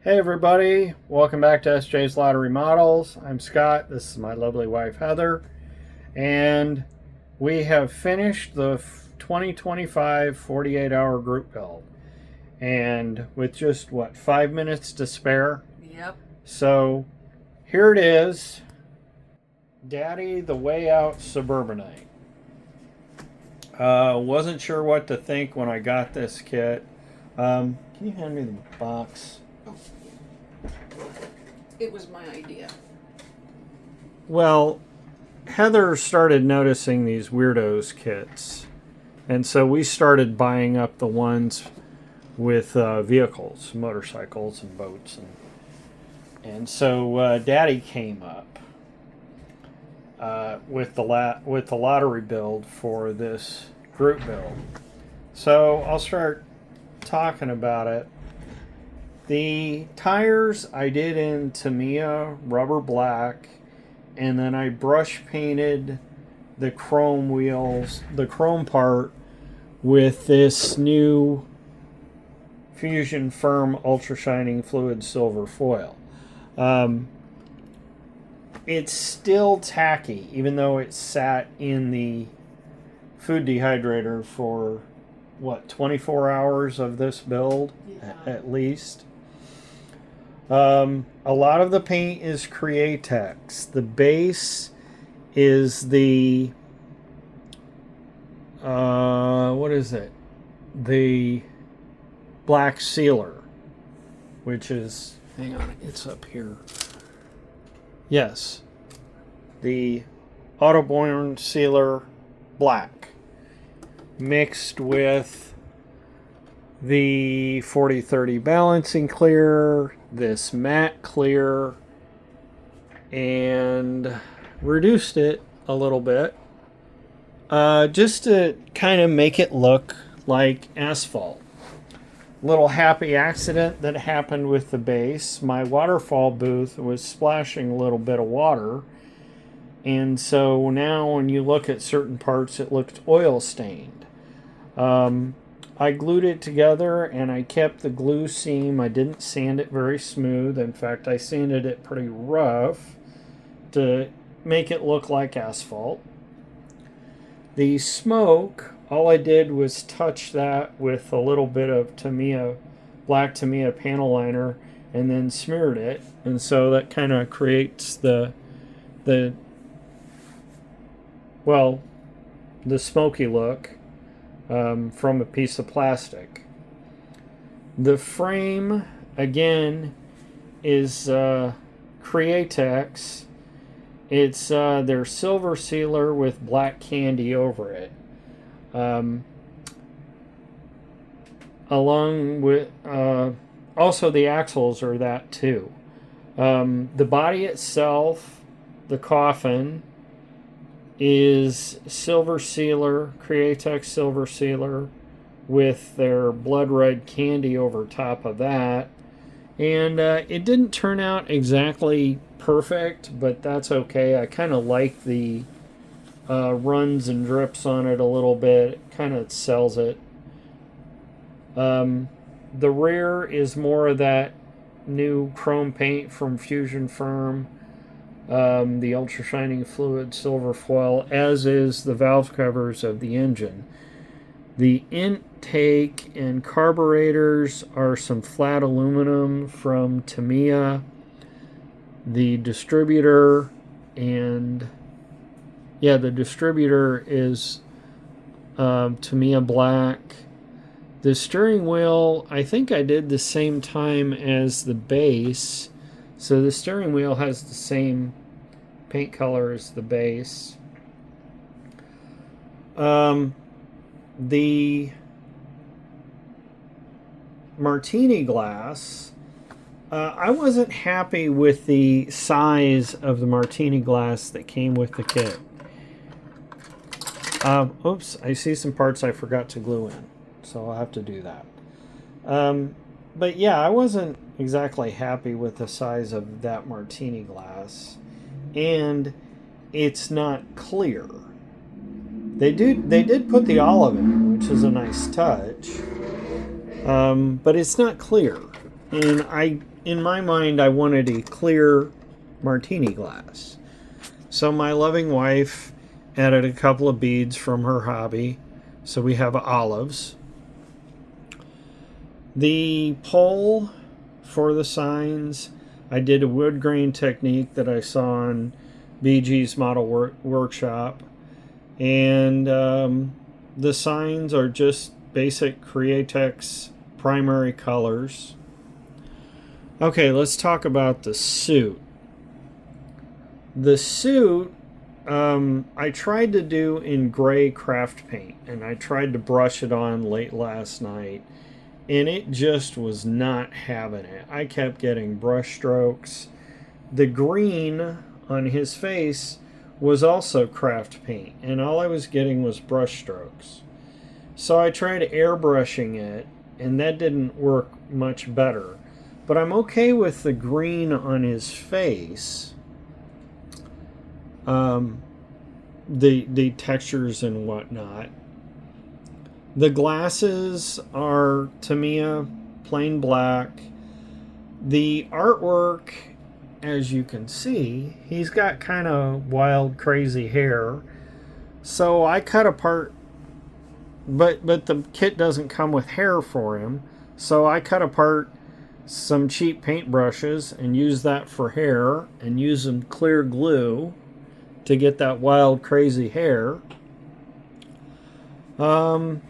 Hey everybody, welcome back to SJ's Lottery Models. I'm Scott, this is my lovely wife Heather, and we have finished the 2025 48-hour group build. And with just, 5 minutes to spare? Yep. So here it is, Daddy the Way Out Suburbanite. Wasn't sure what to think when I got this kit. Can you hand me the box? It was my idea. Well, Heather started noticing these weirdos kits, and so we started buying up the ones with vehicles, motorcycles and boats, and so Daddy came up with the lottery build for this group build. So I'll start talking about it. The tires I did in Tamiya rubber black, and then I brush painted the chrome wheels, the chrome part, with this new Fusion Firm Ultra Shining Fluid Silver foil. It's still tacky, even though it sat in the food dehydrator for 24 hours of this build, at least. A lot of the paint is Createx. The base is the what is it? The black sealer, which is, hang on, it's up here. Yes, the Autoborn Sealer Black mixed with the 4030 Balancing Clear, this matte clear, and reduced it a little bit just to kind of make it look like asphalt. Little happy accident that happened with the base. My waterfall booth was splashing a little bit of water, and so now when you look at certain parts, it looked oil stained. I glued it together and I kept the glue seam. I didn't sand it very smooth. In fact, I sanded it pretty rough to make it look like asphalt. The smoke, all I did was touch that with a little bit of Tamiya, black Tamiya panel liner, and then smeared it. And so that kind of creates the smoky look from a piece of plastic. The frame, again, is Createx. It's their silver sealer with black candy over it. Along with, also the axles are that too. The body itself, the coffin, is silver sealer, Createx silver sealer, with their blood red candy over top of that. And it didn't turn out exactly perfect, but that's okay. I kind of like the runs and drips on it a little bit. It kind of sells it. The rear is more of that new chrome paint from Fusion Firm. The Ultra Shining Fluid Silver foil, as is the valve covers of the engine. The intake and carburetors are some flat aluminum from Tamiya. The distributor the distributor is Tamiya black. The steering wheel, I think I did the same time as the base. So the steering wheel has the same paint color as the base. The Martini glass, I wasn't happy with the size of the Martini glass that came with the kit. Oops, I see some parts I forgot to glue in, so I'll have to do that. But yeah, I wasn't exactly happy with the size of that Martini glass, and it's not clear. They did put the olive in, which is a nice touch, but it's not clear. And in my mind, I wanted a clear martini glass. So my loving wife added a couple of beads from her hobby. So we have olives. The pole for the signs, I did a wood grain technique that I saw on BG's model workshop. And the signs are just basic Createx primary colors. Okay, let's talk about the suit. The suit, I tried to do in gray craft paint, and I tried to brush it on late last night, and it just was not having it. I kept getting brush strokes. The green on his face was also craft paint, and all I was getting was brush strokes. So I tried airbrushing it, and that didn't work much better. But I'm okay with the green on his face. The textures and whatnot. The glasses are Tamiya plain black. The artwork, as you can see, he's got kind of wild, crazy hair. So I cut apart, but the kit doesn't come with hair for him. So I cut apart some cheap paintbrushes and use that for hair, and use some clear glue to get that wild, crazy hair. Let's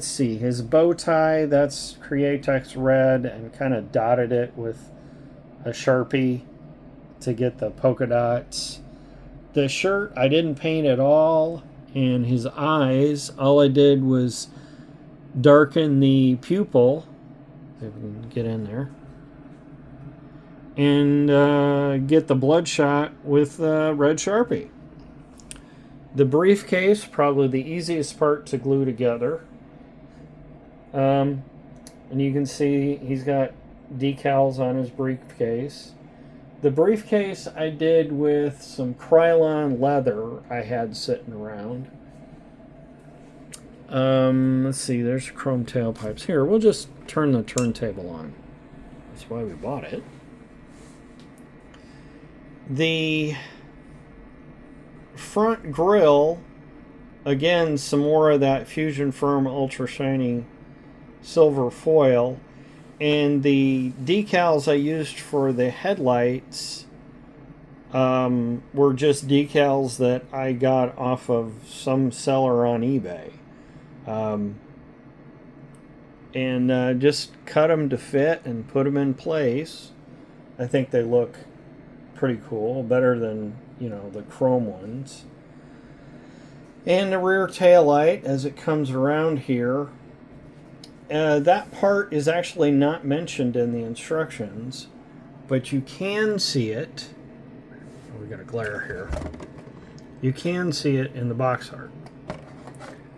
see, his bow tie, that's Createx red, and kind of dotted it with a Sharpie to get the polka dots. The shirt I didn't paint at all, and his eyes, all I did was darken the pupil, if we can get in there, and get the bloodshot with red Sharpie. The briefcase, probably the easiest part to glue together. And you can see he's got decals on his briefcase. The briefcase I did with some Krylon leather I had sitting around. Let's see, there's chrome tailpipes. Here, we'll just turn the turntable on. That's why we bought it. The front grille, again, some more of that Fusion Firm Ultra Shiny silver foil. And the decals I used for the headlights were just decals that I got off of some seller on eBay. And just cut them to fit and put them in place. I think they look pretty cool, better than, you know, the chrome ones. And the rear tail light as it comes around here. That part is actually not mentioned in the instructions, but you can see it. We got a glare here. You can see it in the box art.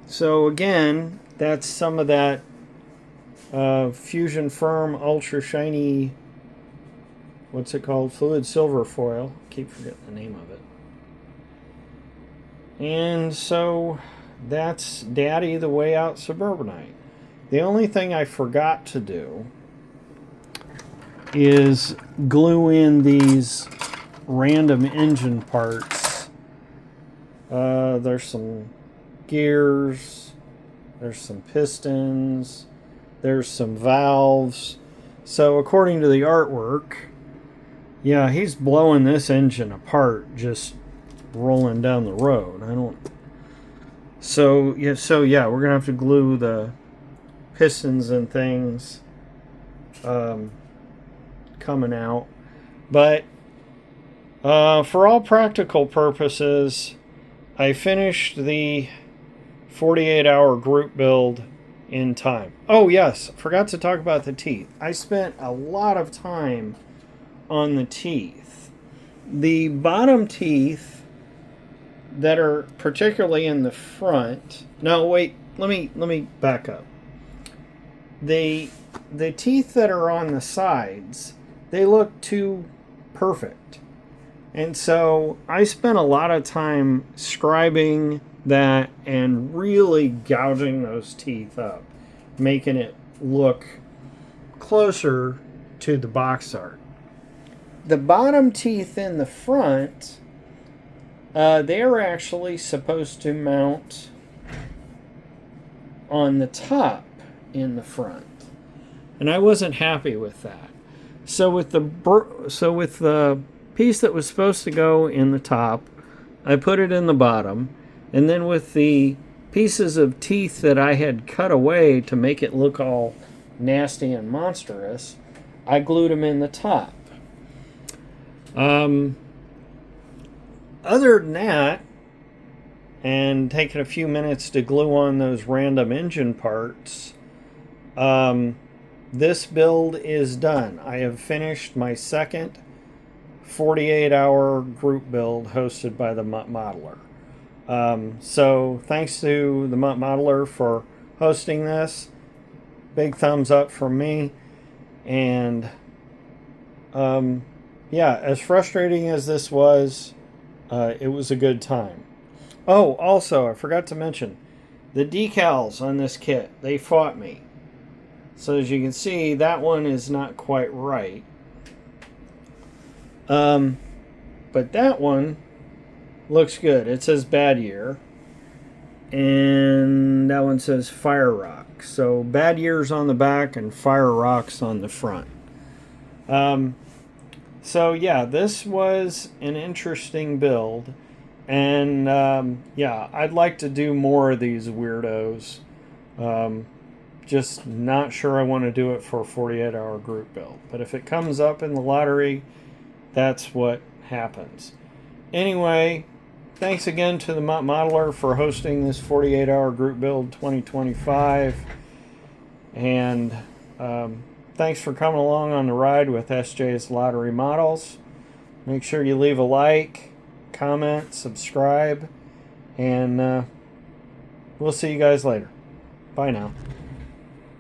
So again, that's some of that Fusion Firm Ultra Shiny, what's it called? Fluid silver foil. Keep forgetting the name of it. And so that's Daddy the Way Out Suburbanite. The only thing I forgot to do is glue in these random engine parts. There's some gears, there's some pistons, there's some valves. So according to the artwork, yeah, he's blowing this engine apart just rolling down the road. So yeah, we're gonna have to glue the pistons and things coming out. But for all practical purposes, I finished the 48-hour group build in time. Oh yes, forgot to talk about the teeth. I spent a lot of time on the teeth. The bottom teeth that are particularly in the front. No, wait, let me back up. The teeth that are on the sides, they look too perfect. And so I spent a lot of time scribing that and really gouging those teeth up, making it look closer to the box art. The bottom teeth in the front, they're actually supposed to mount on the top in the front, and I wasn't happy with that. So with the piece that was supposed to go in the top, I put it in the bottom, and then with the pieces of teeth that I had cut away to make it look all nasty and monstrous, I glued them in the top. Other than that, and taking a few minutes to glue on those random engine parts, this build is done. I have finished my second 48-hour group build hosted by the Mutt Modeler. So thanks to the Mutt Modeler for hosting this. Big thumbs up from me. And yeah, as frustrating as this was, it was a good time. Oh, also, I forgot to mention, the decals on this kit, they fought me. So as you can see, that one is not quite right. But that one looks good. It says Bad Year. And that one says Fire Rock. So Bad Year's on the back and Fire Rock's on the front. So yeah, this was an interesting build. And yeah, I'd like to do more of these weirdos. Just not sure I want to do it for a 48-hour group build. But if it comes up in the lottery, that's what happens. Anyway, thanks again to the Mutt Modeler for hosting this 48-hour group build 2025. And thanks for coming along on the ride with SJ's Lottery Models. Make sure you leave a like, comment, subscribe, and we'll see you guys later. Bye now.